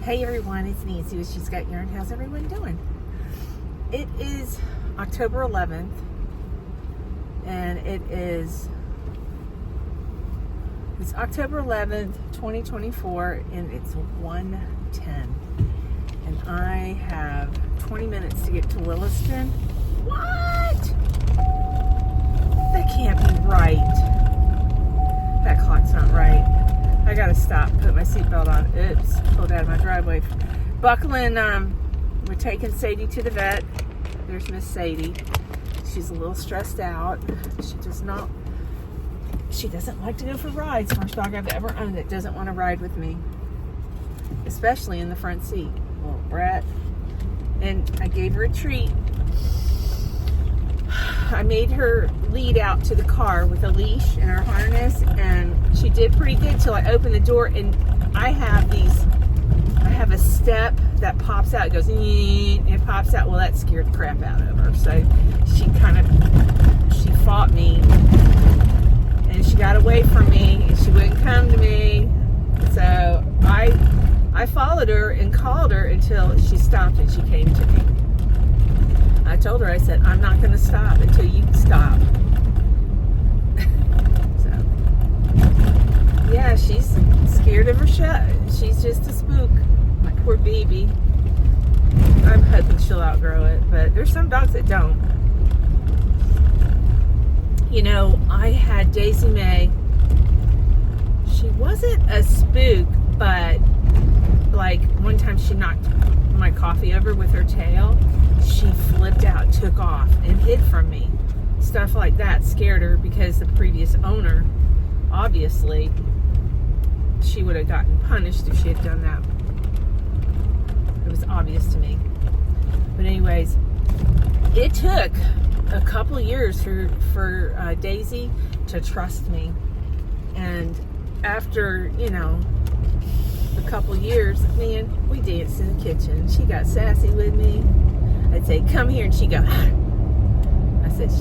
Hey everyone, it's Nancy with She's Got Yarn. How's everyone doing? It is October 11th, and it's October 11th, 2024, and it's 1:10, and I have 20 minutes to get to Williston. What? That can't be right. That clock's not right. I gotta stop, put my seatbelt on. Oops, pulled out of my driveway. Buckling, we're taking Sadie to the vet. There's Miss Sadie. She's a little stressed out. She doesn't like to go for rides. First dog I've ever owned that doesn't want to ride with me, especially in the front seat. Little brat. And I gave her a treat. I made her lead out to the car with a leash and her harness, and she did pretty good till I opened the door. And I have a step that pops out. It goes, and it pops out. Well, that scared the crap out of her. So she fought me, and she got away from me, and she wouldn't come to me. So I followed her and called her until she stopped, and she came to me. I told her, I said, I'm not going to stop until you stop. So, yeah, she's scared of her shut. She's just a spook. My poor baby. I'm hoping she'll outgrow it, but there's some dogs that don't. You know, I had Daisy Mae. She wasn't a spook, but like one time she knocked my coffee over with her tail. She flipped out, took off, and hid from me. Stuff like that scared her because the previous owner, obviously, she would have gotten punished if she had done that. It was obvious to me. But anyways, it took a couple years for Daisy to trust me. And after, a couple years, man, we danced in the kitchen. She got sassy with me. I'd say, come here, and she'd go, I said,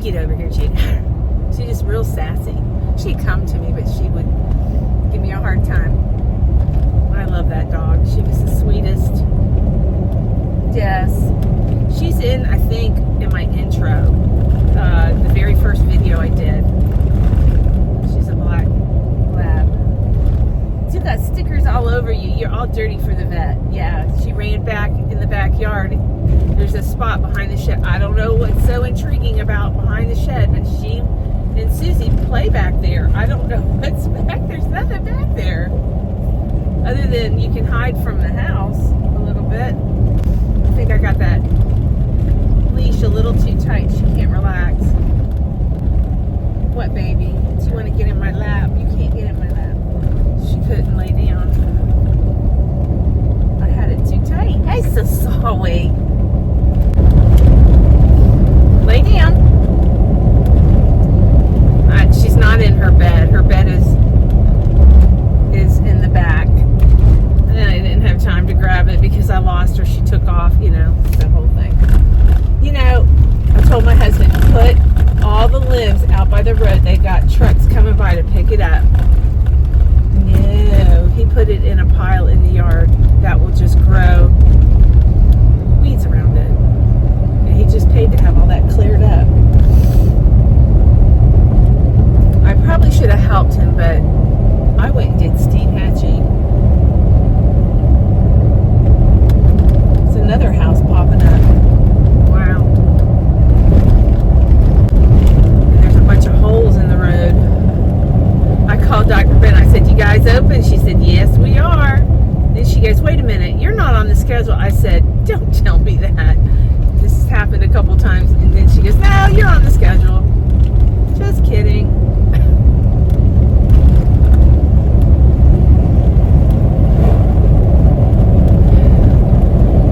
get over here. She's just real sassy. She'd come to me, but she would give me a hard time. I love that dog. She was the sweetest. Yes. She's I think, in my intro, the very first video I did. She's a black lab. You got stickers all over you. You're all dirty for the vet. Yeah, she ran back in the backyard. There's a spot behind the shed. I don't know what's so intriguing about behind the shed, but she and Susie play back there. I don't know what's back there. There's nothing back there. Other than you can hide from the house a little bit. I think I got that leash a little too tight. She can't relax. What, baby? Do you want to get in my lap? You can't get in my lap. She couldn't lay down. I had it too tight. Hey, so sorry. Lay down. She's not in her bed. Her bed is in the back. And I didn't have time to grab it because I lost her. She took off, that whole thing. I told my husband, put all the limbs out by the road. They got trucks coming by to pick it up. No, he put it in a pile in the yard that will just grow weeds around it. And he just paid to have all that cleared up. I probably should have helped him, but I went and did steam hatching. It's another house popping up. Wow. And there's a bunch of holes in the road. I called Dr. Ben. I said, you guys open? She said, yes, we are. Then she goes, wait a minute, you're not on the schedule. I said, don't tell me that. This has happened a couple times. And then she goes, no, you're on the schedule. Just kidding.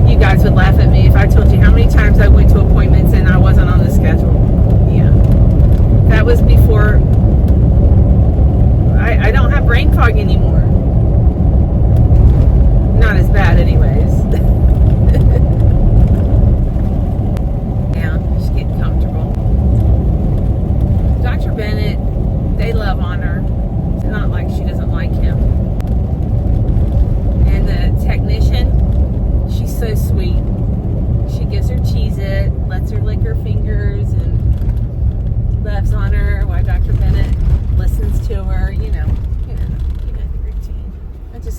You guys would laugh at me if I told you how many times I went to appointments and I wasn't on the schedule. Yeah. That was before. I don't have brain fog anymore. Not as bad anyways. Yeah, just getting comfortable. Dr. Bennett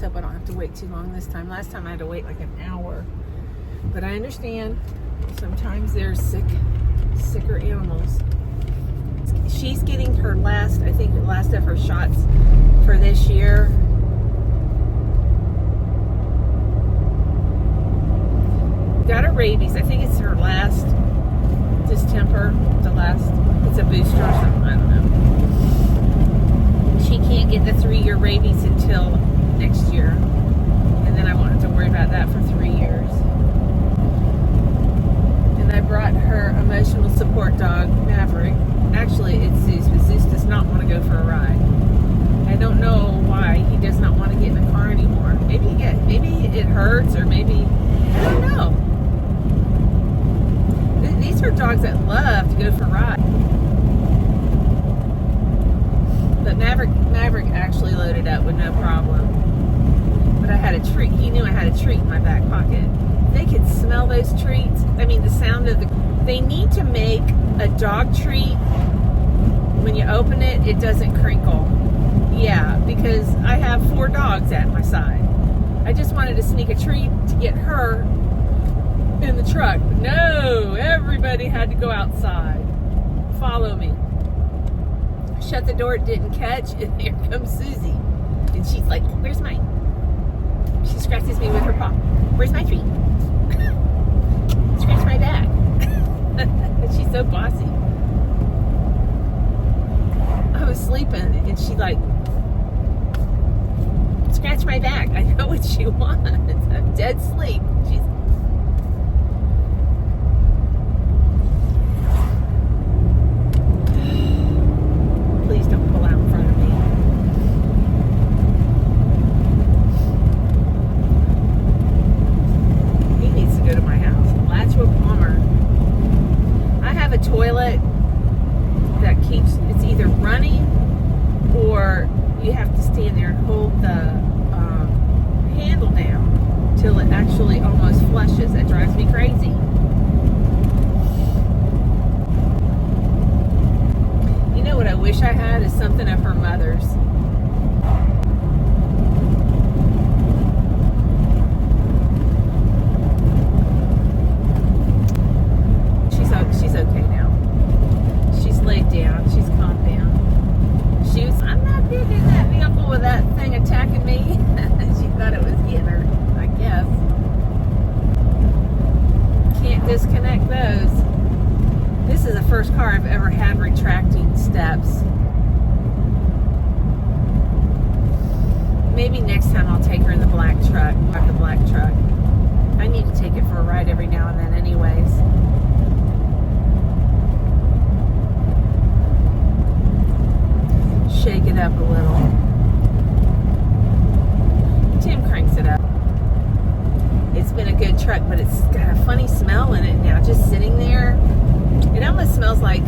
just hope I don't have to wait too long this time. Last time I had to wait like an hour. But I understand. Sometimes there's sicker animals. She's getting her last, I think the last of her shots for this year. Got her rabies. I think it's her last distemper. It's a booster or something. I don't know. She can't get the 3-year rabies until next year. And then I won't have to worry about that for 3 years. And I brought her emotional support dog, Maverick. Actually, it's Zeus, but Zeus does not want to go for a ride. I don't know why he does not want to get in the car anymore. Maybe it hurts, or maybe, I don't know. These are dogs that love to go for rides. But Maverick actually loaded up with no problem. But I had a treat. He knew I had a treat in my back pocket. They could smell those treats. I mean, the sound of they need to make a dog treat. When you open it, it doesn't crinkle. Yeah, because I have 4 dogs at my side. I just wanted to sneak a treat to get her in the truck. But no, everybody had to go outside. Follow me. Shut the door, it didn't catch, and here comes Susie. And she's like, where's mine? She scratches me with her paw. Where's my treat? Scratch my back. She's so bossy. I was sleeping, and she like, scratch my back. I know what she wants. I'm dead sleep. She's please don't pull out in front of me. He needs to go to my house. Latchwood Palmer. I have a toilet that keeps, it's either running or you have to stand there and hold the handle down till it actually almost flushes. That drives me crazy. You know what I wish I had is something of her mother's. She's okay now. She's laid down. She's calmed down. I'm not big in that vehicle with that thing attacking me. She thought it was getting her, I guess. Can't disconnect those. This is the first car I've ever had retracting steps. Maybe next time I'll take her in the black truck. I need to take it for a ride every now and then anyways. Shake it up a little. Tim cranks it up. It's been a good truck, but it's got a funny smell in it now, just sitting there. It almost smells like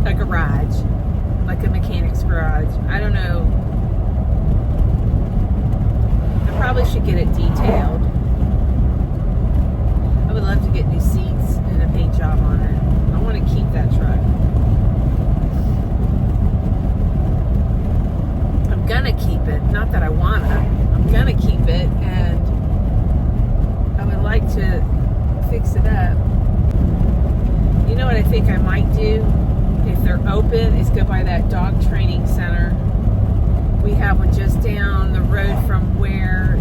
a garage, like a mechanic's garage. I don't know. I probably should get it detailed. I would love to get new seats and a paint job on it. I want to keep that truck. I'm gonna keep it. Not that I wanna. I'm gonna keep it, and I would like to fix it up. You know what I think I might do, if they're open, is go by that dog training center. We have one just down the road from where,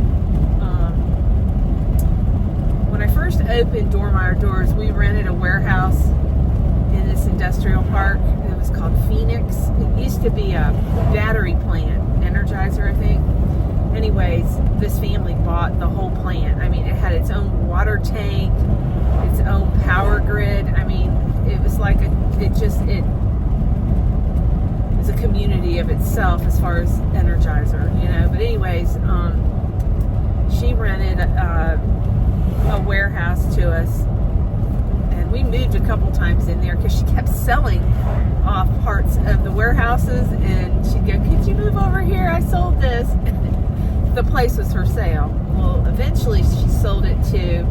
when I first opened Dormeyer Doors, we rented a warehouse in this industrial park. It was called Phoenix. It used to be a battery plant, Energizer, I think. Anyways, this family bought the whole plant. I mean, it had its own water tank, its own power grid. I mean, it was like it was a community of itself as far as Energizer, you know. But anyways, she rented a warehouse to us, and we moved a couple times in there because she kept selling off parts of the warehouses, and she'd go, could you move over here? I sold this. The place was for sale. Well, eventually she sold it to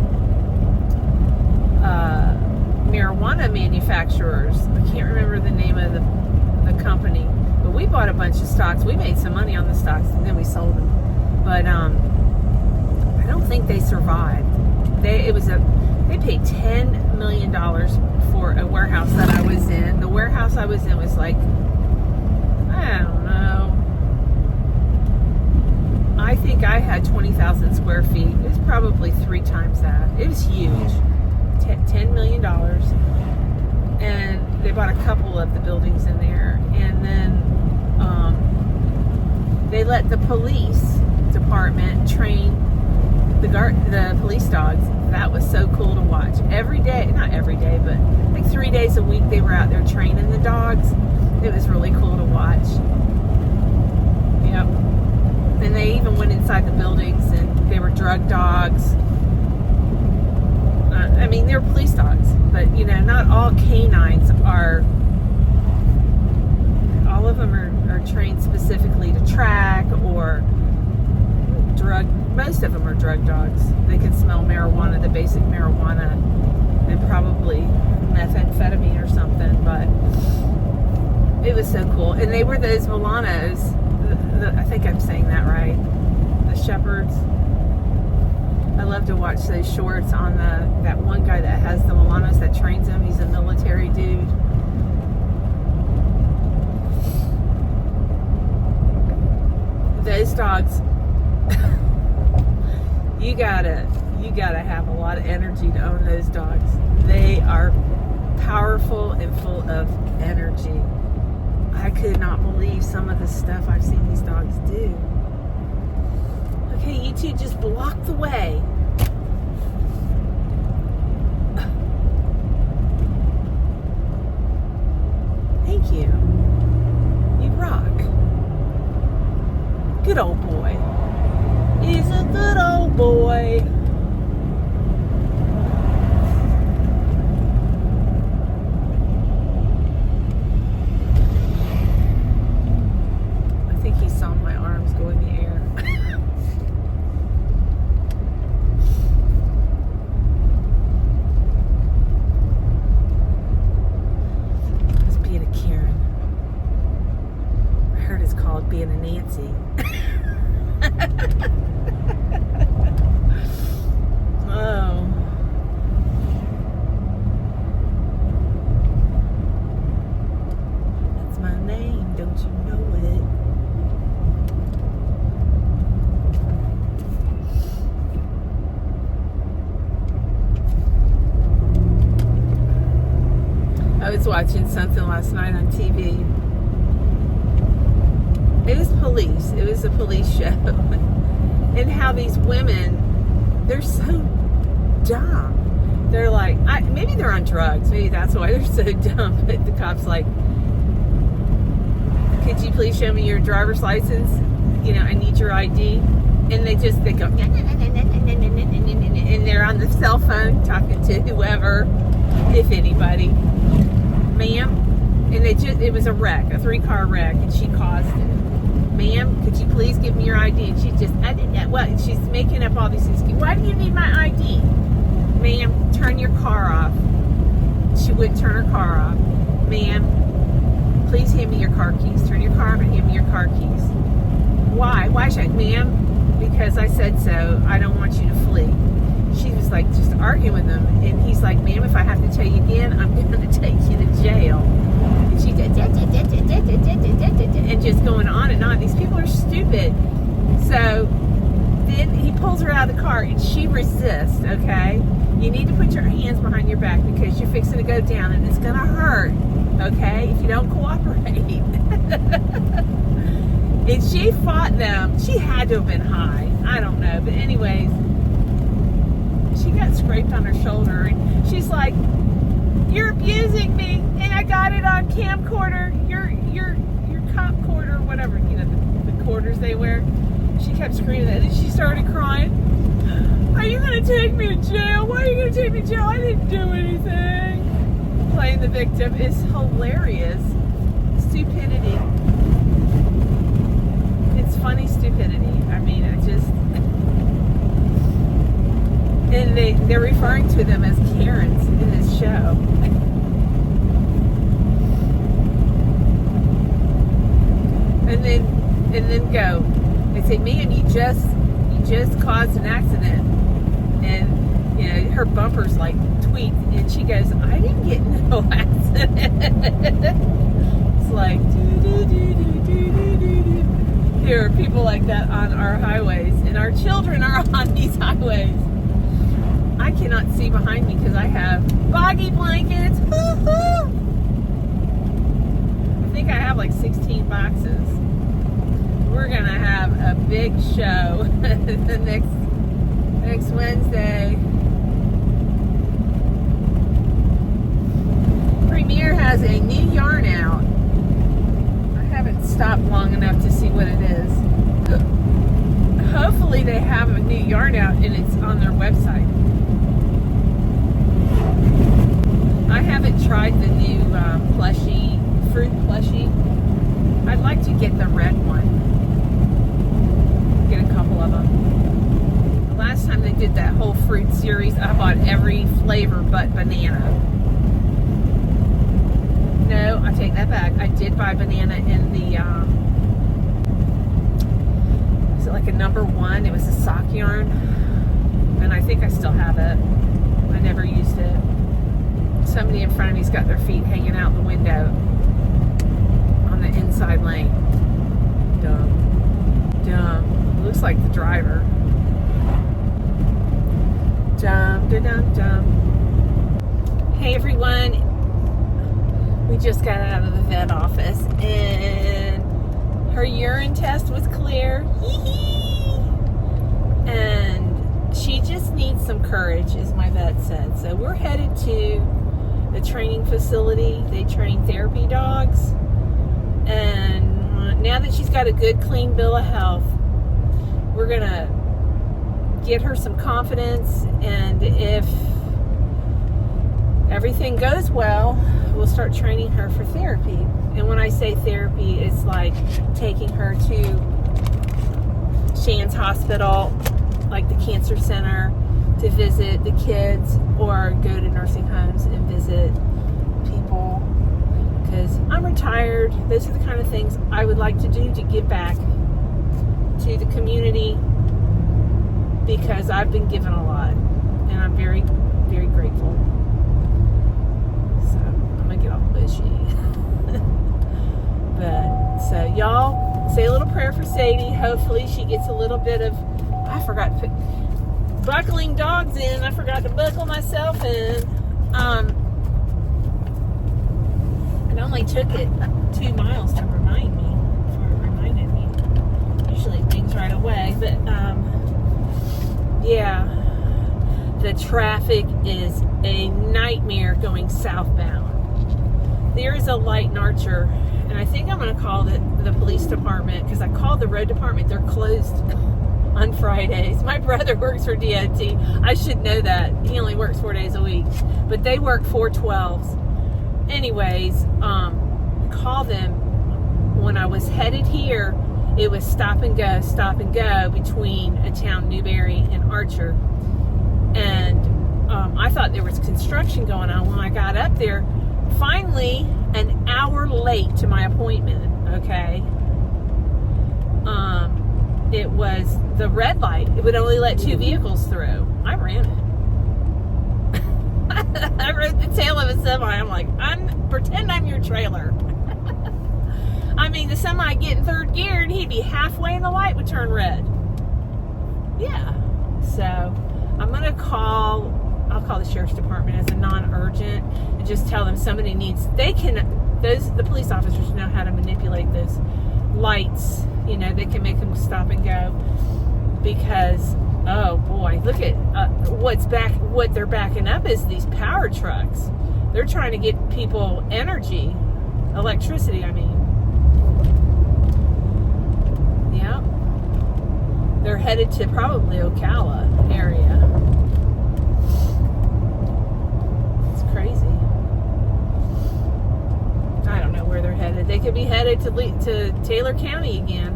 marijuana manufacturers. I can't remember the name of the company, but we bought a bunch of stocks. We made some money on the stocks, and then we sold them. But I don't think they survived. They paid $10 million for a warehouse that I was in. The warehouse I was in was like, I don't know, I think I had 20,000 square feet. It was probably 3 times that. It was huge. $10 million. And they bought a couple of the buildings in there. And then they let the police department train the police dogs. That was so cool to watch. Every day, not every day, but like 3 days a week they were out there training the dogs. It was really cool to watch. Yep. And they even went inside the buildings and they were drug dogs. I mean, they're police dogs, but you know, not all canines are. All of them are trained specifically to track or drug. Most of them are drug dogs. They can smell marijuana, the basic marijuana, and probably methamphetamine or something. But it was so cool. And they were those Milanos. I think I'm saying that right. The shepherds. I love to watch those shorts on that one guy that has the Milanos that trains them. He's a military dude. Those dogs, you gotta have a lot of energy to own those dogs. They are powerful and full of energy. I could not believe some of the stuff I've seen these dogs do. Okay, you two just block the way. Thank you. You rock. Good old boy. He's a good old boy. I think he saw my arms go in the air. He's being a Karen. I heard it's called being a Nancy. Oh. That's my name, don't you know it? I was watching something last night on TV. It was police. It was a police show. And how these women, they're so dumb. They're like, maybe they're on drugs. Maybe that's why they're so dumb. But the cop's like, could you please show me your driver's license? You know, I need your ID. And they go, and they're on the cell phone talking to whoever, if anybody. Ma'am. And it was a wreck, a 3-car wreck, and she caused it. Ma'am, could you please give me your ID? And she just, I didn't know what. She's making up all these things. Why do you need my ID? Ma'am, turn your car off. She wouldn't turn her car off. Ma'am, please hand me your car keys. Turn your car off and hand me your car keys. Why? Why should I? Ma'am, because I said so. I don't want you to flee. She was like just arguing with him. And he's like, ma'am, if I have to tell you again, I'm going to take you to jail. And she did, and just going on and on. These people are stupid. So then he pulls her out of the car and she resists, okay? You need to put your hands behind your back because you're fixing to go down and it's going to hurt, okay, if you don't cooperate. And she fought them. She had to have been high. I don't know. But anyways, she got scraped on her shoulder and she's like, you're abusing me and I got it on camcorder, your cop quarter, whatever, you know, the quarters they wear. She kept screaming that and she started crying. Are you going to take me to jail? Why are you going to take me to jail? I didn't do anything. Playing the victim is hilarious. Stupidity. It's funny stupidity. I mean, and they're referring to them as Karens in this show. And then go. They say, ma'am, you just just caused an accident. And, you know, her bumper's like tweaked. And she goes, I didn't get in no accident. It's like, there are people like that on our highways. And our children are on these highways. I cannot see behind me because I have boggy blankets. Woo-hoo! I think I have like 16 boxes. We're gonna have a big show the next Wednesday. Premier has a new yarn out. I haven't stopped long enough to see what it is. Hopefully they have a new yarn out and it's on their website. I haven't tried the new fruit plushie. I'd like to get the red one. Get a couple of them. Last time they did that whole fruit series, I bought every flavor but banana. No, I take that back. I did buy banana in the, is it like a number 1? It was a sock yarn. And I think I still have it. I never used it. Somebody in front of me's got their feet hanging out the window on the inside lane. Dumb. Looks like the driver. Dumb. Hey everyone. We just got out of the vet office and her urine test was clear. Hee-hee. And she just needs some courage, as my vet said. So we're headed to the training facility. They train therapy dogs. And now that she's got a good, clean bill of health, we're going to get her some confidence. And if everything goes well, we'll start training her for therapy. And when I say therapy, it's like taking her to Shands Hospital, like the cancer center, to visit the kids, or go to nursing homes and visit people. Because I'm retired. Those are the kind of things I would like to do to give back to the community, because I've been given a lot and I'm very, very grateful. So I'm gonna get all bushy. But so y'all say a little prayer for Sadie. Hopefully she gets a little bit of, I forgot to put buckling dogs in. I forgot to buckle myself in. It only took it 2 miles to remind me, before it reminded me. Usually things right away, but yeah, the traffic is a nightmare going southbound. There is a light in Archer, and I think I'm going to call the police department, because I called the road department. They're closed on Fridays. My brother works for DOT. I should know that. He only works 4 days a week, but they work 4/12s. Anyways, call them. When I was headed here, it was stop and go between a town, Newberry, and Archer. And I thought there was construction going on. When I got up there, finally, an hour late to my appointment, okay? It was the red light. It would only let 2 vehicles through. I ran it. I rode the tail of a semi. I'm like, pretend I'm your trailer. I mean, the semi get in 3rd gear and he'd be halfway and the light would turn red. Yeah. So I'm gonna I'll call the sheriff's department as a non-urgent and just tell them somebody needs, the police officers know how to manipulate those lights. You know, they can make them stop and go, because oh boy, look at what they're backing up is these power trucks. They're trying to get people electricity, I mean. Yeah. They're headed to probably Ocala area. It's crazy. I don't know where they're headed. They could be headed to Taylor County again.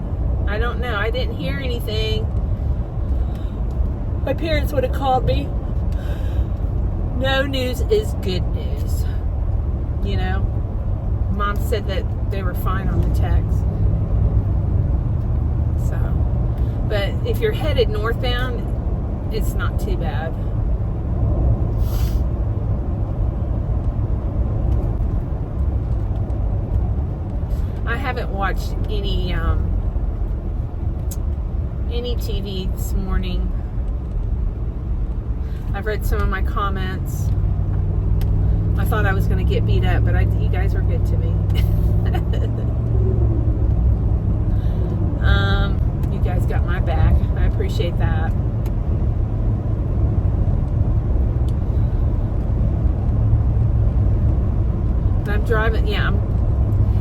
I don't know. I didn't hear anything. My parents would have called me. No news is good news. You know? Mom said that they were fine on the text. So, But if you're headed northbound, it's not too bad. I haven't watched any TV this morning. I've read some of my comments. I thought I was going to get beat up, but you guys were good to me. You guys got my back. I appreciate that. I'm driving,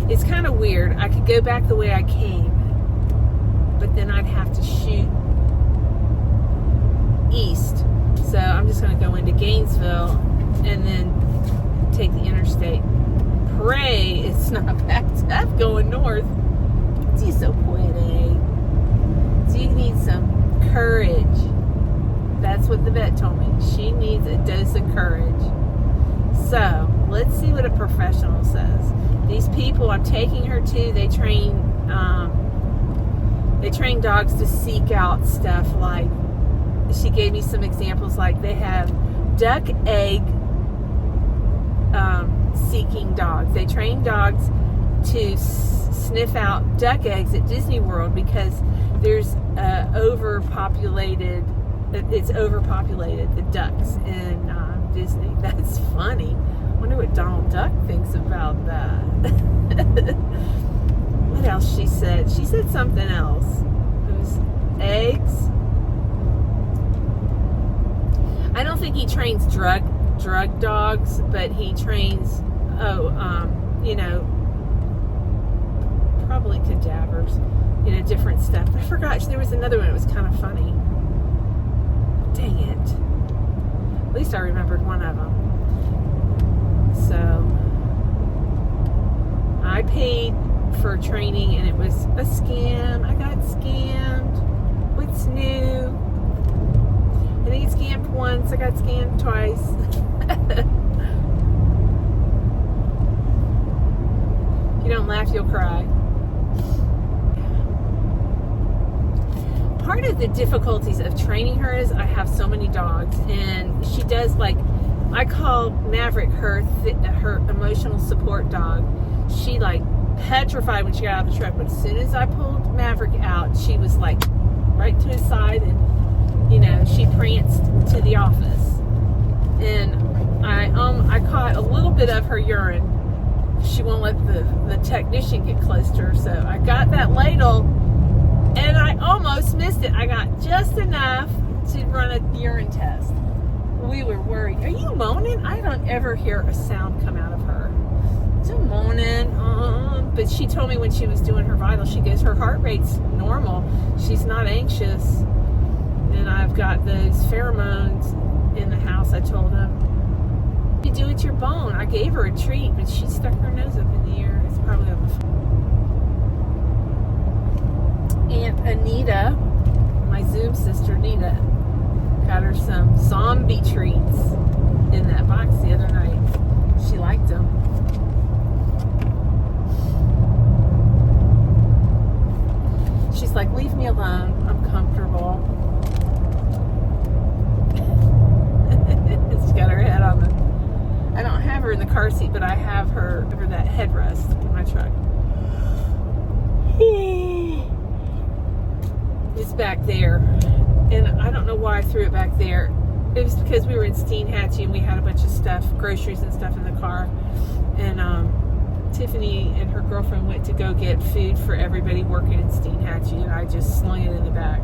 it's kind of weird. I could go back the way I came, but then I'd have to shoot east. So I'm just going to go into Gainesville and then take the interstate. Pray it's not backed up going north. She's so pretty. So you need some courage. That's what the vet told me. She needs a dose of courage. So let's see what a professional says. These people I'm taking her to, they train dogs to seek out stuff. Like, she gave me some examples, like they have duck egg seeking dogs. They train dogs to sniff out duck eggs at Disney World because there's overpopulated, the ducks in Disney. That's funny. I wonder what Donald Duck thinks about that. What else she said? She said something else. It was eggs. I don't think he trains drug dogs, but he trains probably cadavers, different stuff. I forgot there was another one that was kind of funny. Dang it. At least I remembered one of them. So I paid for training and it was a scam. I got scammed. What's new? I think it's scammed once. I got scammed twice. If you don't laugh, you'll cry. Part of the difficulties of training her is I have so many dogs, and she does, like, I call Maverick her emotional support dog. She, like, petrified when she got out of the truck, but as soon as I pulled Maverick out, she was like right to his side, and she pranced to the office. And I caught a little bit of her urine. She won't let the technician get close to her, so I got that ladle and I almost missed it. I got just enough to run a urine test. We were worried. Are you moaning? I don't ever hear a sound come out of her. So moaning, but she told me when she was doing her vitals, she goes, her heart rate's normal. She's not anxious. And I've got those pheromones in the house, I told him. You do it your bone. I gave her a treat, but she stuck her nose up in the air. It's probably on the phone. Aunt Anita, my Zoom sister Nita, got her some zombie treats in that box the other night. She liked them. She's like, leave me alone. I'm comfortable. She's got her head on the... I don't have her in the car seat, but I have her over that headrest in my truck. It's back there. And I don't know why I threw it back there. It was because we were in Steenhatchee and we had a bunch of stuff, groceries and stuff in the car. And Tiffany and her girlfriend went to go get food for everybody working in Steenhatchee, and I just slung it in the back.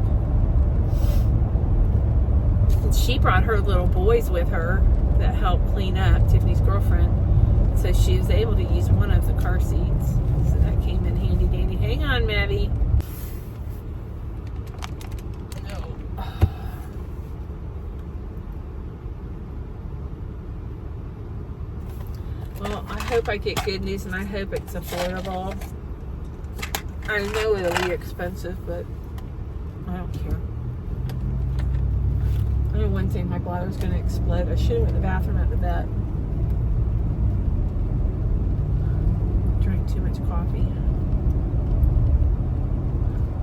And she brought her little boys with her that helped clean up, Tiffany's girlfriend. So she was able to use one of the car seats. So that came in handy dandy. Hang on, Maddie. Well, I hope I get good news, and I hope it's affordable. I know it'll be expensive, but I don't care. I know one thing, my bladder's going to explode. I should have went to the bathroom at the vet. Drank too much coffee.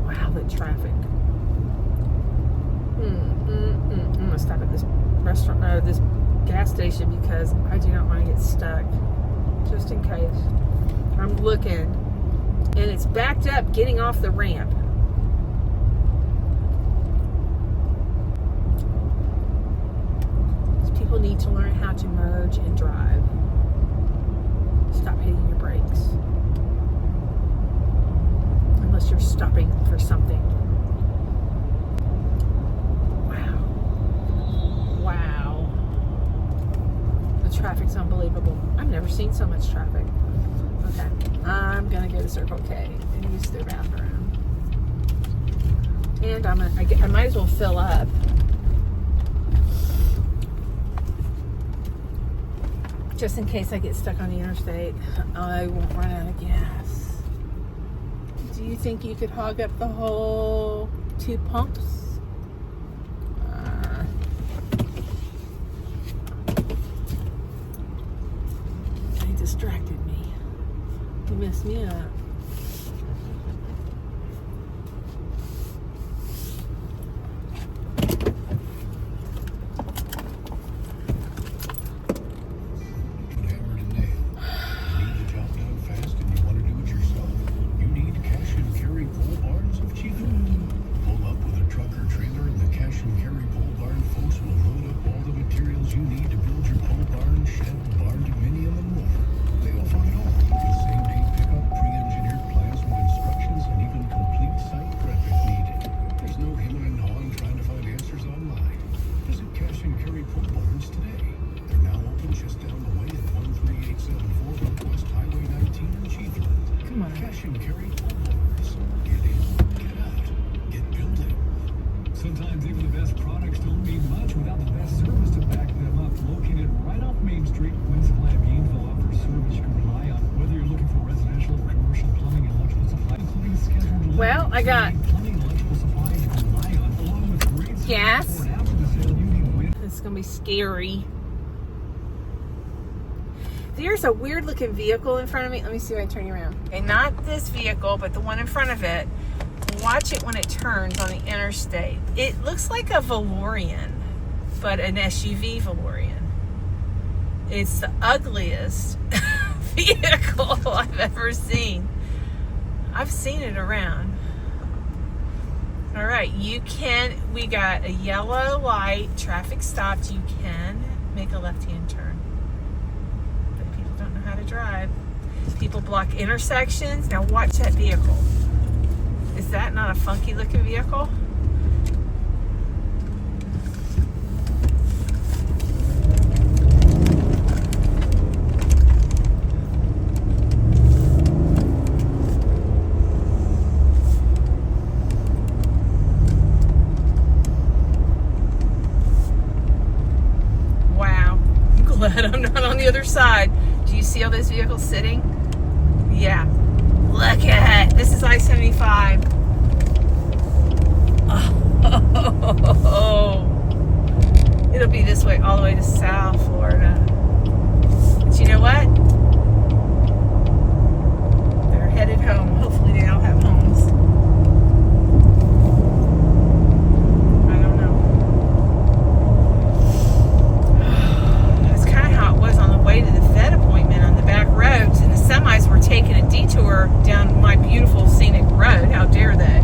Wow, the traffic. I'm gonna stop at this restaurant or this gas station because I do not want to get stuck. Just in case. I'm looking, and it's backed up getting off the ramp. People need to learn how to merge and drive. Stop hitting your brakes. Unless you're stopping for something. Wow. The traffic's unbelievable. I've never seen so much traffic. Okay. I'm gonna go to Circle K and use their bathroom. And I might as well fill up. Just in case I get stuck on the interstate, I won't run out of gas. Do you think you could hog up the whole 2 pumps? They distracted me. You messed me up. Sometimes even the best products don't mean much without the best service to back them up. Located right off Main Street, Wind Supply of Gainesville offers service you can rely on. Whether you're looking for residential or commercial plumbing and electrical supply, including scheduled delivery. Well, I got plumbing and electrical supplies you can rely on, along with great gas. support after the sale. You need Wind. It's gonna be scary. There's a weird looking vehicle in front of me. Let me see if I can turn you around. Okay, not this vehicle, but the one in front of it. Watch it when it turns on the interstate. It looks like a Valorian, but an SUV Valorian. It's the ugliest vehicle I've ever seen. I've seen it around. All right, we got a yellow light, traffic stopped. You can make a left-hand turn. But people don't know how to drive. People block intersections. Now watch that vehicle. Is that not a funky looking vehicle? Wow. I'm glad I'm not on the other side. Do you see all those vehicles sitting? Yeah. Look at it. This is I-75. Oh. It'll be this way all the way to South Florida. But you know what? They're headed home. Hopefully they all have homes. I don't know. That's kind of how it was on the way to the vet appointment on the back roads, and the semis were taking a detour down my beautiful scenic road. How dare they?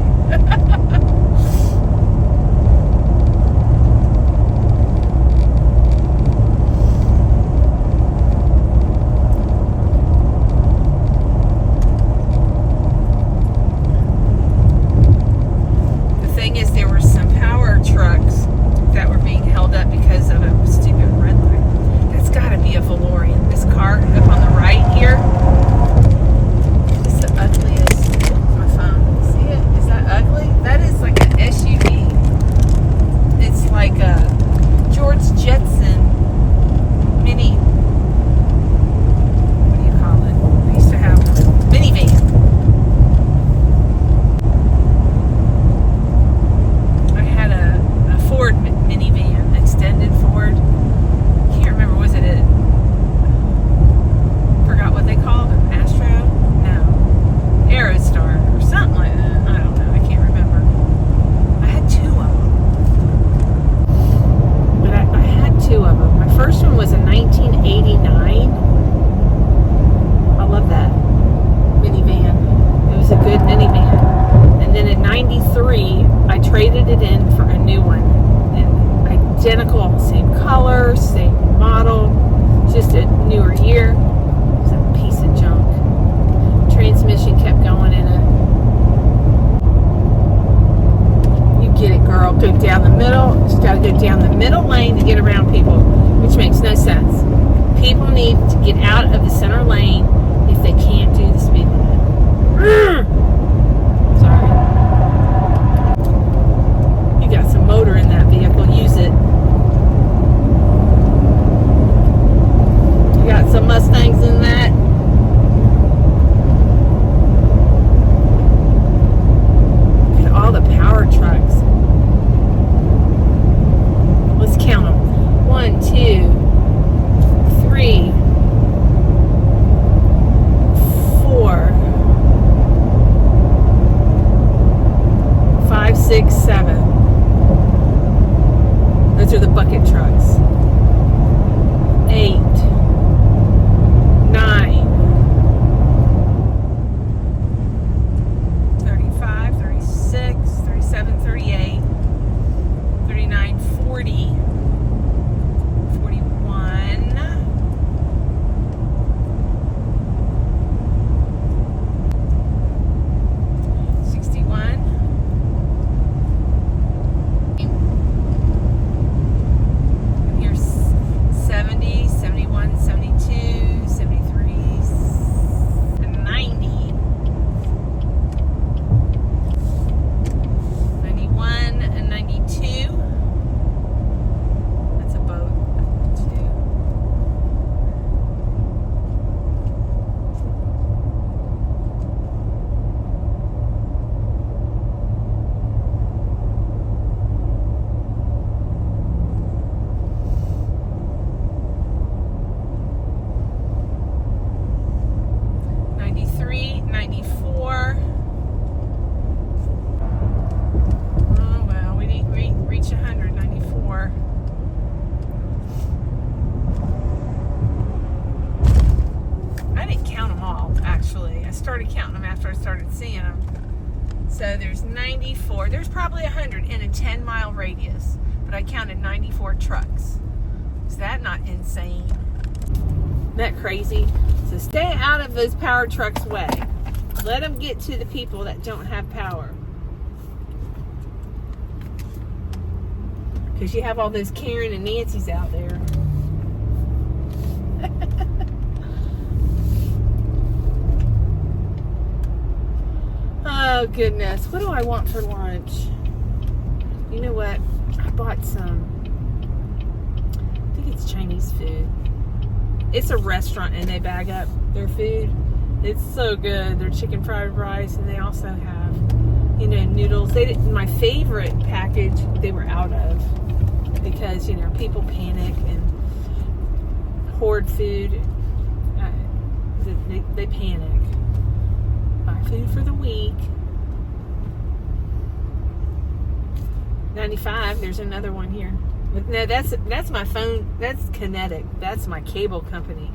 identical, same color, same model, just a newer year. It's a piece of junk. Transmission kept going in a... You get it, girl. Go down the middle. Just got to go down the middle lane to get around people, which makes no sense. People need to get out of the center lane if they can't do the speed limit. Sorry. You got some motor in that vehicle. Use it. You got some Mustangs in that. Look at all the power trucks. Let's count them. 1, 2, 3, 4, 5, 6, 7. Those are the bucket trucks. 8, 9, 35, 36, 37, 38, 39, 40, 41, 61, and here's 70, 71, 72, 73, and 90, 91, and 92. That's a boat. 2. '93, '94. Oh well, we need reach 100. 94. I didn't count them all, actually. I started counting them after I started seeing them. So there's 94. There's probably 100 in a 10-mile radius, but I counted 94 trucks. Is that not insane? Isn't that crazy? So stay out of those power trucks' way. Let them get to the people that don't have power. Because you have all those Karen and Nancy's out there. Oh, goodness. What do I want for lunch? You know what? I bought some... I think it's Chinese food. It's a restaurant and they bag up their food. It's so good. Their chicken fried rice, and they also have, you know, noodles. They didn't, my favorite package they were out of because, you know, people panic and hoard food. They panic. Buy food for the week. 95. There's another one here. No, that's my phone. That's Kinetic. That's my cable company.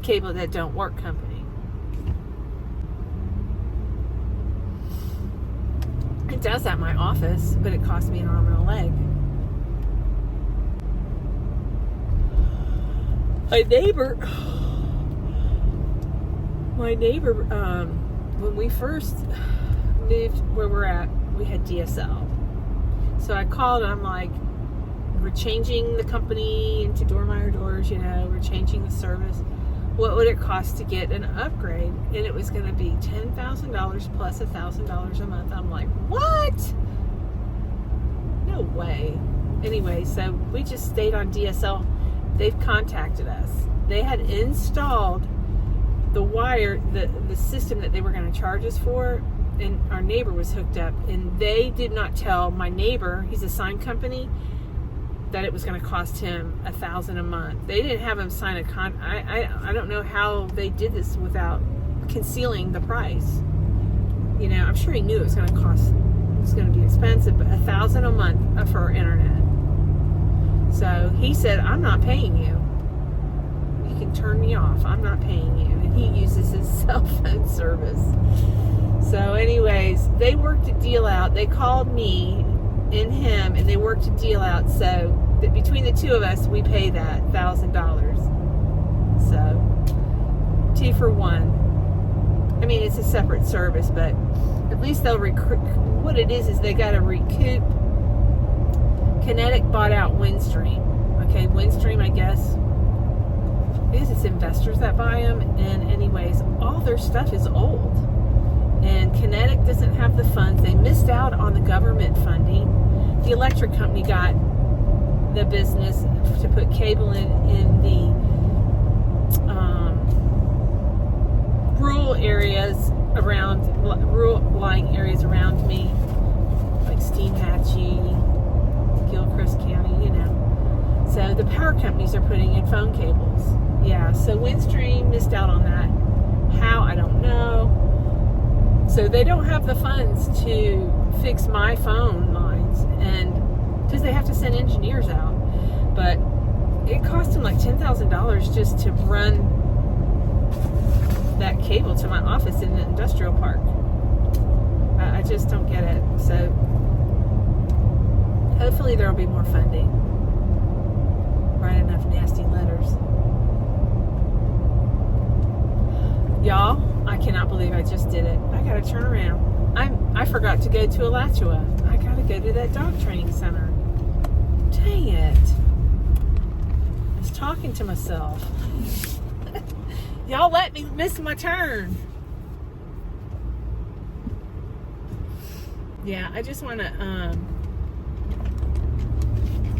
Cable that don't work company. It does at my office, but it costs me an arm and a leg. My neighbor, when we first moved where we're at, we had DSL. So I called and I'm like, we're changing the company into Dormeyer doors, you know, we're changing the service. What would it cost to get an upgrade? And it was going to be $10,000 plus $1,000 a month. I'm like, what? No way. Anyway, so we just stayed on DSL. They've contacted us. They had installed the wire, the system that they were going to charge us for, and our neighbor was hooked up, and they did not tell my neighbor, he's a sign company, that it was going to cost him $1,000 a month. They didn't have him sign a I don't know how they did this without concealing the price. You know, I'm sure he knew it was going to cost, it was going to be expensive, but $1,000 a month for internet. So he said, I'm not paying you. You can turn me off. I'm not paying you. And he uses his cell phone service. So anyways, they worked a deal out. They called me and him, and they worked a deal out so that between the two of us, we pay that $1,000. So 2 for 1. I mean, it's a separate service, but at least they'll recruit. What it is they got to recoup. Kinetic bought out Windstream. Okay, Windstream, I guess. Because it's investors that buy them. And anyways, all their stuff is old. And Kinetic doesn't have the funds. They missed out on the government funding. The electric company got the business to put cable in the rural areas around, rural lying areas around me, like Steenhatchee, Gilchrist County, you know. So the power companies are putting in phone cables. Yeah, so Windstream missed out on that. How? I don't know. So they don't have the funds to fix my phone lines, and because they have to send engineers out. But it cost them like $10,000 just to run that cable to my office in the industrial park. I just don't get it. So hopefully there will be more funding. Write enough nasty letters. Y'all, I cannot believe I just did it. I gotta turn around. I forgot to go to Alachua. I gotta go to that dog training center. Dang it. I was talking to myself. Y'all let me miss my turn. Yeah, I just want to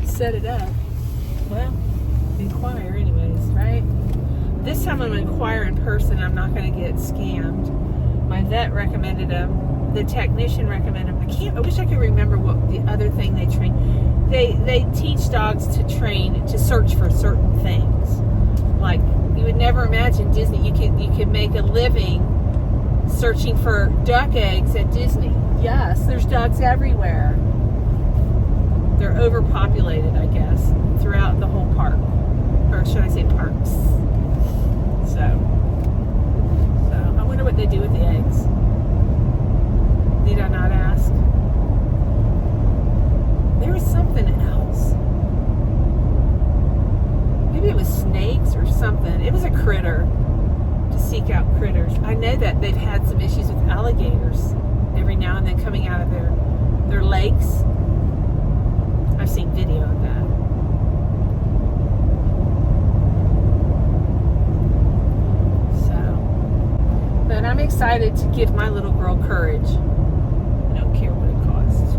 set it up. Well, inquire anyways, right? This time I'm going to inquire in person. I'm not going to get scammed. My vet recommended them. The technician recommended them. I wish I could remember what the other thing they train. They teach dogs to train to search for certain things. Like, you would never imagine Disney. You could make a living searching for duck eggs at Disney. Yes, there's dogs everywhere. They're overpopulated, I guess, throughout the whole park. Or should I say parks? So I wonder what they do with the eggs. Need I not ask? There was something else. Maybe it was snakes or something. It was a critter, to seek out critters. I know that they've had some issues with alligators every now and then coming out of their lakes. I've seen video of that. So, but I'm excited to give my little girl courage. I don't care what it costs.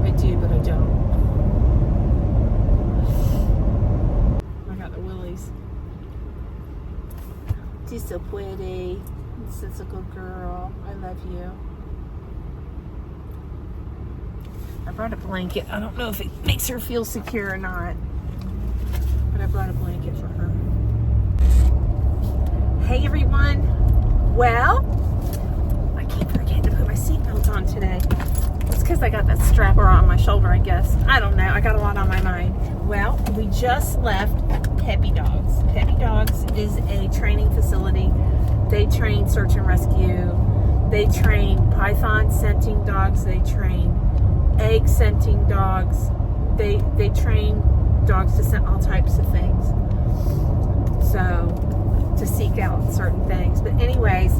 I do, but I don't. I got the willies. She's so pretty. This is a good girl. I love you. I brought a blanket. I don't know if it makes her feel secure or not, but I brought a blanket for her. Hey everyone. Well, I keep forgetting to put my seatbelt on today. It's because I got that strapper on my shoulder, I guess. I don't know. I got a lot on my mind. Well, we just left Peppy Dogs. Peppy Dogs is a training facility. They train search and rescue. They train python scenting dogs. They train egg scenting dogs. They train dogs to scent all types of things. So, to seek out certain things. But anyways,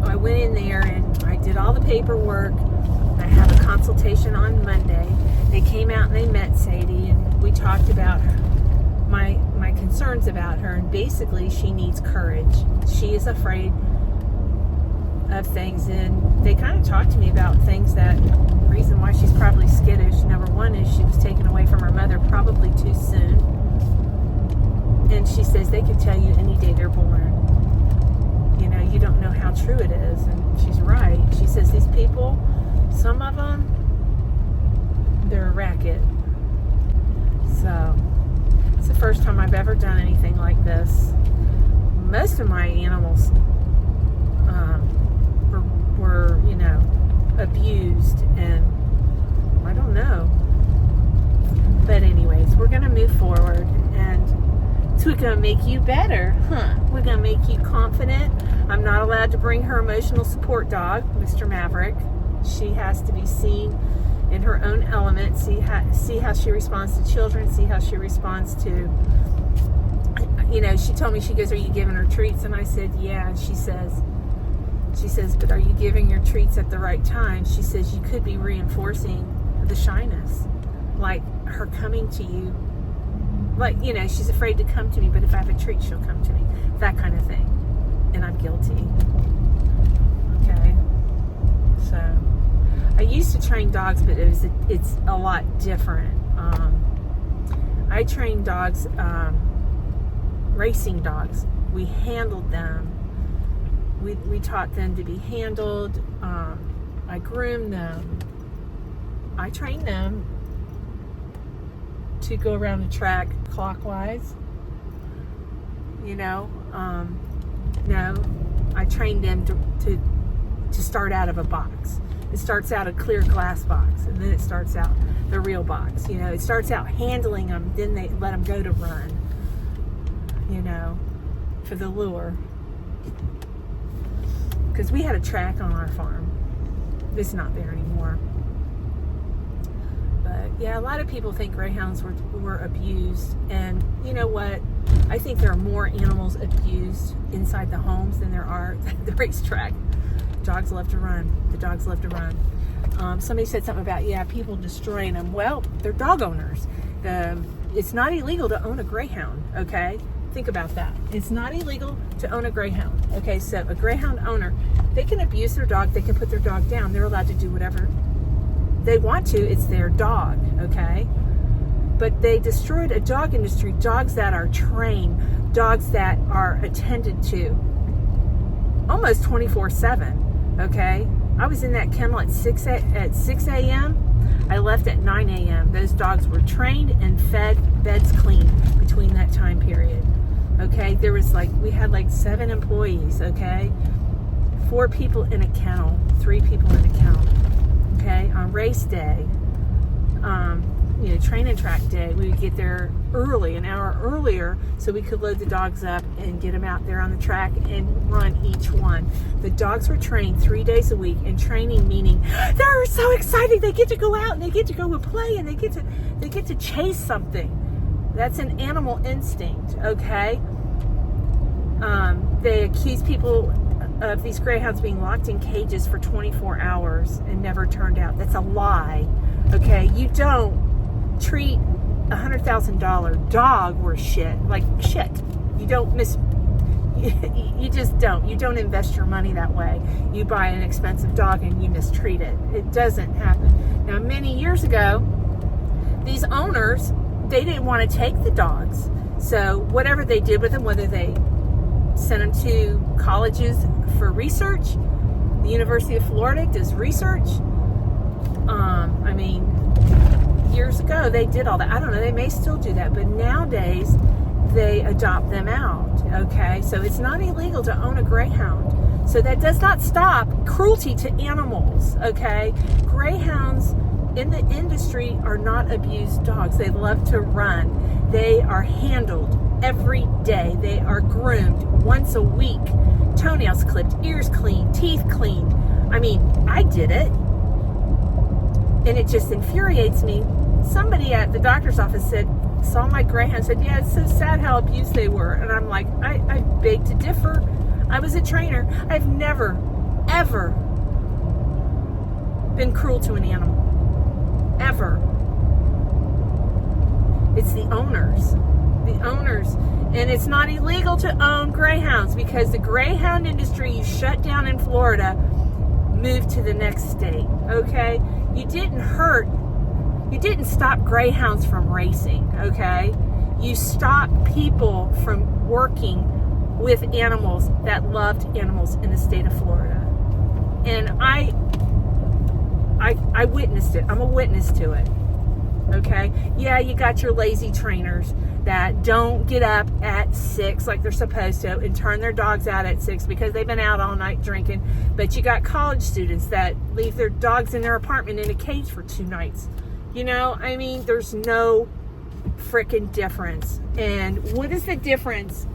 I went in there and I did all the paperwork. I have a consultation on Monday. They came out and they met Sadie and we talked about my concerns about her, and basically she needs courage. She is afraid of things, and they kind of talked to me about things that the reason why she's probably skittish. Number one is she was taken away from her mother probably too soon, and she says they could tell you any day they're born. You know, you don't know how true it is, and she's right. She says these people, some of them, they're a racket. So it's the first time I've ever done anything like this. Most of my animals were, you know, abused, and I don't know. But anyways, we're going to move forward, and it's going to make you better, We're going to make you confident. I'm not allowed to bring her emotional support dog, Mr. Maverick. She has to be seen in her own element, see how she responds to children, see how she responds to, she told me, she goes, are you giving her treats? And I said, yeah. And she says, but are you giving your treats at the right time? She says, you could be reinforcing the shyness, like her coming to you, like, she's afraid to come to me, but if I have a treat, she'll come to me, that kind of thing. And I'm guilty. Okay. So I used to train dogs, but it's a lot different. I trained dogs, racing dogs. We handled them. We taught them to be handled. I groomed them. I trained them to go around the track clockwise. No, I trained them to start out of a box. It starts out a clear glass box, and then it starts out the real box. It starts out handling them, then they let them go to run, for the lure. Because we had a track on our farm. It's not there anymore. But yeah, a lot of people think greyhounds were abused, and you know what? I think there are more animals abused inside the homes than there are at the racetrack. Dogs love to run. The dogs love to run. Somebody said something about, people destroying them. Well, they're dog owners. It's not illegal to own a greyhound, okay? Think about that. It's not illegal to own a greyhound. Okay, so a greyhound owner, they can abuse their dog. They can put their dog down. They're allowed to do whatever they want to. It's their dog, okay? But they destroyed a dog industry, dogs that are trained, dogs that are attended to almost 24/7, okay? I was in that kennel at 6 a.m. I left at 9 a.m. Those dogs were trained and fed, beds clean between that time period, okay? There was we had 7 employees, okay? 4 people in a kennel, 3 people in a kennel, okay? On race day, train and track day, we would get there early, an hour earlier, so we could load the dogs up and get them out there on the track and run each one. The dogs were trained 3 days a week, and training meaning they're so excited. They get to go out and they get to go and play, and they get to chase something. That's an animal instinct, okay? They accuse people of these greyhounds being locked in cages for 24 hours and never turned out. That's a lie, okay? You don't treat $100,000 dog worth shit like shit. You don't you just don't. You don't invest your money that way. You buy an expensive dog and you mistreat it. It doesn't happen. Now, many years ago, these owners, they didn't want to take the dogs. So whatever they did with them, whether they sent them to colleges for research, the University of Florida does research. Years ago, they did all that. I don't know, they may still do that, but nowadays, they adopt them out, okay? So it's not illegal to own a greyhound. So that does not stop cruelty to animals, okay? Greyhounds in the industry are not abused dogs. They love to run. They are handled every day. They are groomed once a week. Toenails clipped, ears clean, teeth clean. I did it. And it just infuriates me. Somebody at the doctor's office saw my greyhound, said, yeah, it's so sad how abused they were. And I'm like, I beg to differ. I was a trainer. I've never, ever been cruel to an animal. Ever. It's the owners. The owners. And it's not illegal to own greyhounds, because the greyhound industry you shut down in Florida moved to the next state, okay? You didn't stop greyhounds from racing, okay? You stopped people from working with animals that loved animals in the state of Florida. And I witnessed it. I'm a witness to it, okay? Yeah, you got your lazy trainers that don't get up at 6 like they're supposed to and turn their dogs out at 6 because they've been out all night drinking. But you got college students that leave their dogs in their apartment in a cage for 2 nights. There's no freaking difference. And what is the difference?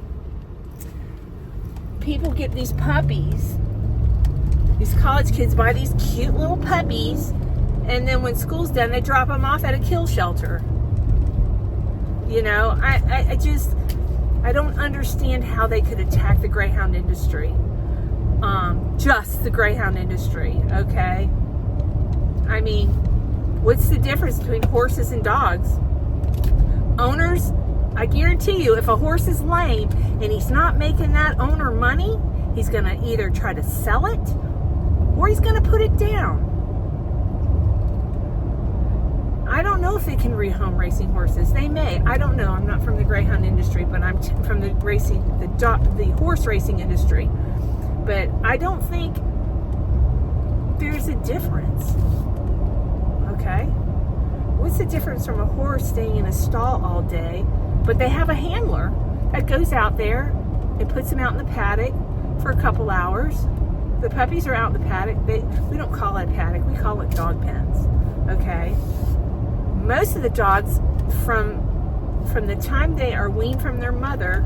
People get these puppies These college kids buy these cute little puppies, and then when school's done, they drop them off at a kill shelter. You know, I don't understand how they could attack the Greyhound industry. Just the Greyhound industry, okay? I mean, what's the difference between horses and dogs? Owners, I guarantee you, if a horse is lame and he's not making that owner money, he's going to either try to sell it or he's going to put it down. I don't know if they can rehome racing horses. They may. I don't know. I'm not from the Greyhound industry, but I'm from the horse racing industry. But I don't think there's a difference. Okay? What's the difference from a horse staying in a stall all day, but they have a handler that goes out there and puts them out in the paddock for a couple hours. The puppies are out in the paddock. We don't call it paddock. We call it dog pens. Okay? Most of the dogs, from the time they are weaned from their mother,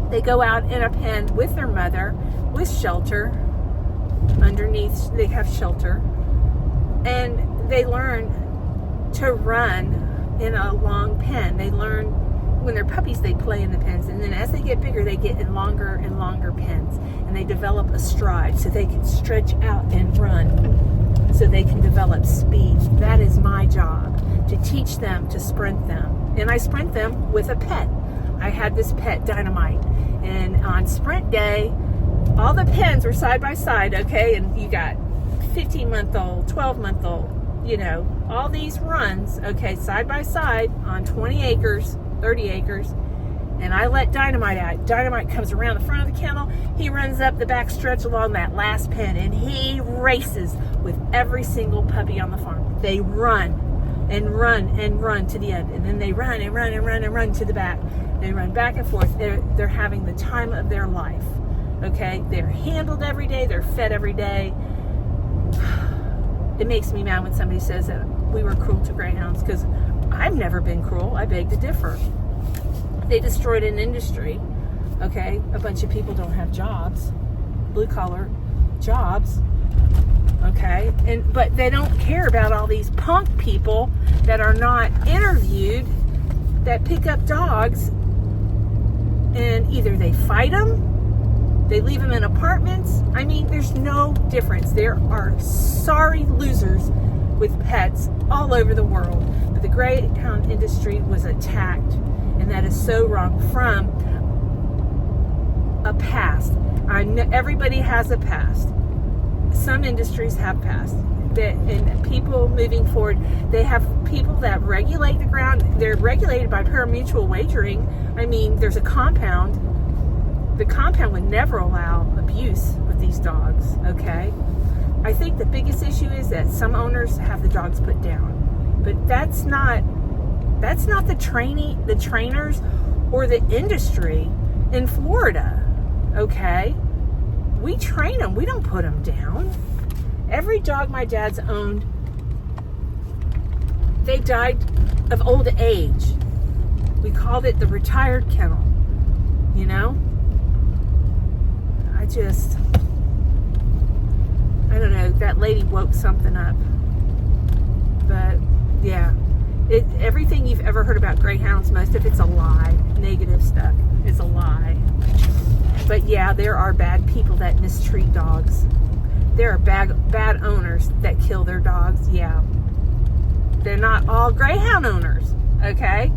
they go out in a pen with their mother, with shelter. Underneath, they have shelter. And they learn to run in a long pen. They learn, when they're puppies, they play in the pens. And then as they get bigger, they get in longer and longer pens. And they develop a stride so they can stretch out and run. So they can develop speed. That is my job, to teach them to sprint them. And I sprint them with a pet. I had this pet, Dynamite. And on sprint day, all the pens were side by side, okay? And you got 15-month-old, 12-month-old, you know, all these runs, okay, side by side on 20 acres, 30 acres. And I let Dynamite out. Dynamite comes around the front of the kennel. He runs up the back stretch along that last pen, and he races with every single puppy on the farm. They run and run and run to the end, and then they run and run and run and run to the back. They run back and forth. They're having the time of their life. Okay, they're handled every day. They're fed every day. It makes me mad when somebody says that we were cruel to greyhounds, because I've never been cruel. I beg to differ. They destroyed an industry. Okay, a bunch of people don't have jobs, blue collar jobs. Okay, but they don't care about all these punk people that are not interviewed, that pick up dogs and either they fight them, they leave them in apartments. I mean, there's no difference. There are sorry losers with pets all over the world. But the Greyhound industry was attacked, and that is so wrong, from a past. I know everybody has a past. Some industries have past. And people moving forward, they have people that regulate the ground. They're regulated by pari-mutuel wagering. I mean, there's a compound. The compound would never allow abuse with these dogs, okay? I think the biggest issue is that some owners have the dogs put down. But that's not the trainers or the industry in Florida, okay? We train them. We don't put them down. Every dog my dad's owned, they died of old age. We called it the retired kennel, you know? I don't know, that lady woke something up. But, yeah. Everything you've ever heard about greyhounds, most of it's a lie. Negative stuff is a lie. But, yeah, there are bad people that mistreat dogs. There are bad owners that kill their dogs, yeah. They're not all greyhound owners, okay?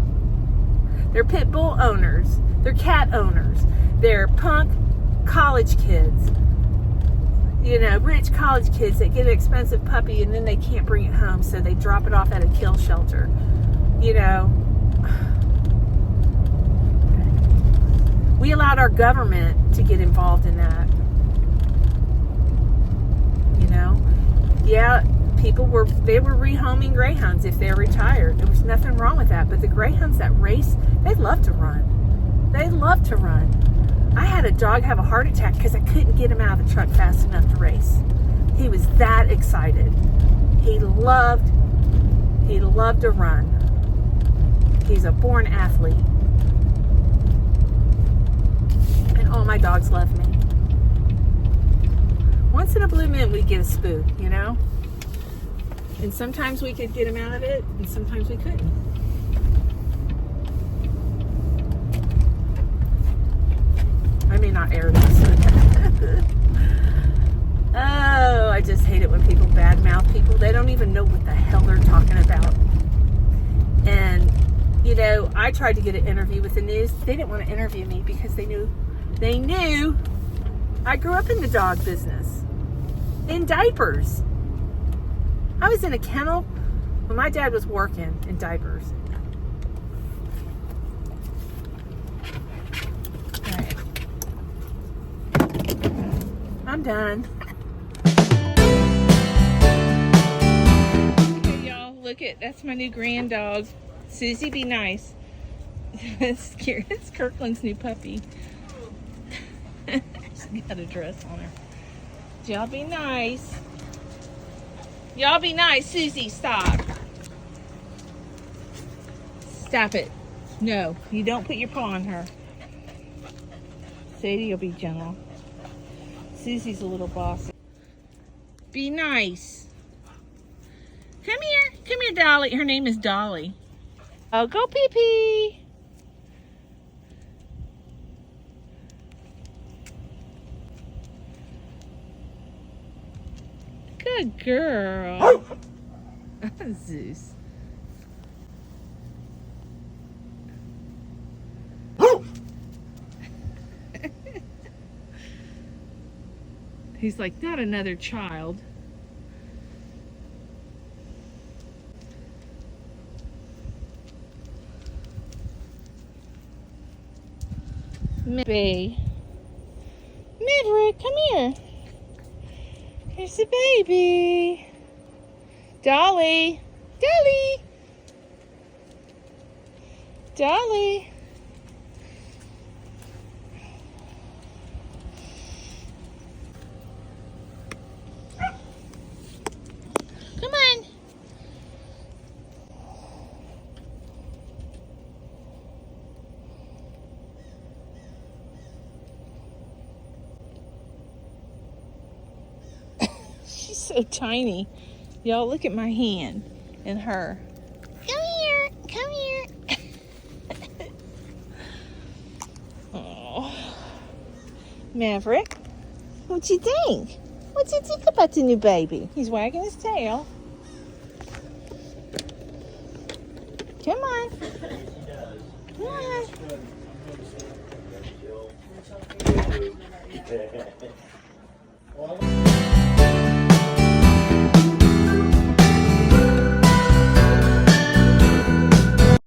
They're pit bull owners. They're cat owners. They're punk college kids. You know, rich college kids that get an expensive puppy and then they can't bring it home, so they drop it off at a kill shelter. You know, we allowed our government to get involved in that. You know, yeah, they were rehoming greyhounds if they're retired. There was nothing wrong with that. But the greyhounds that race, they love to run. They love to run. I had a dog have a heart attack because I couldn't get him out of the truck fast enough to race. He was that excited. He loved to run. He's a born athlete. And all my dogs love me. once in a blue moon we'd get a spook, you know? And sometimes we could get him out of it, and sometimes we couldn't. I may not air this. Oh, I just hate it when people badmouth people. They don't even know what the hell they're talking about. And, you know, I tried to get an interview with the news. They didn't want to interview me because they knew I grew up in the dog business. In diapers. I was in a kennel when my dad was working in diapers. All right. I'm done. Okay, y'all, look at, that's my new grand dog. Susie, be nice. It's Kirkland's new puppy. She's got a dress on her. Y'all be nice. Y'all be nice. Susie, stop. Stop it. No, you don't put your paw on her. Sadie, you'll be gentle. Susie's a little bossy. Be nice. Come here. Come here, Dolly. Her name is Dolly. Oh, go pee-pee. Good girl. Zeus. He's like, not another child. Baby. Maverick, come here. Here's the baby. Dolly. Dolly. Dolly. Come on. She's so tiny. Y'all, look at my hand and her. Come here. Come here. Oh. Maverick, what you think? What you think about the new baby? He's wagging his tail. Come on. Come on.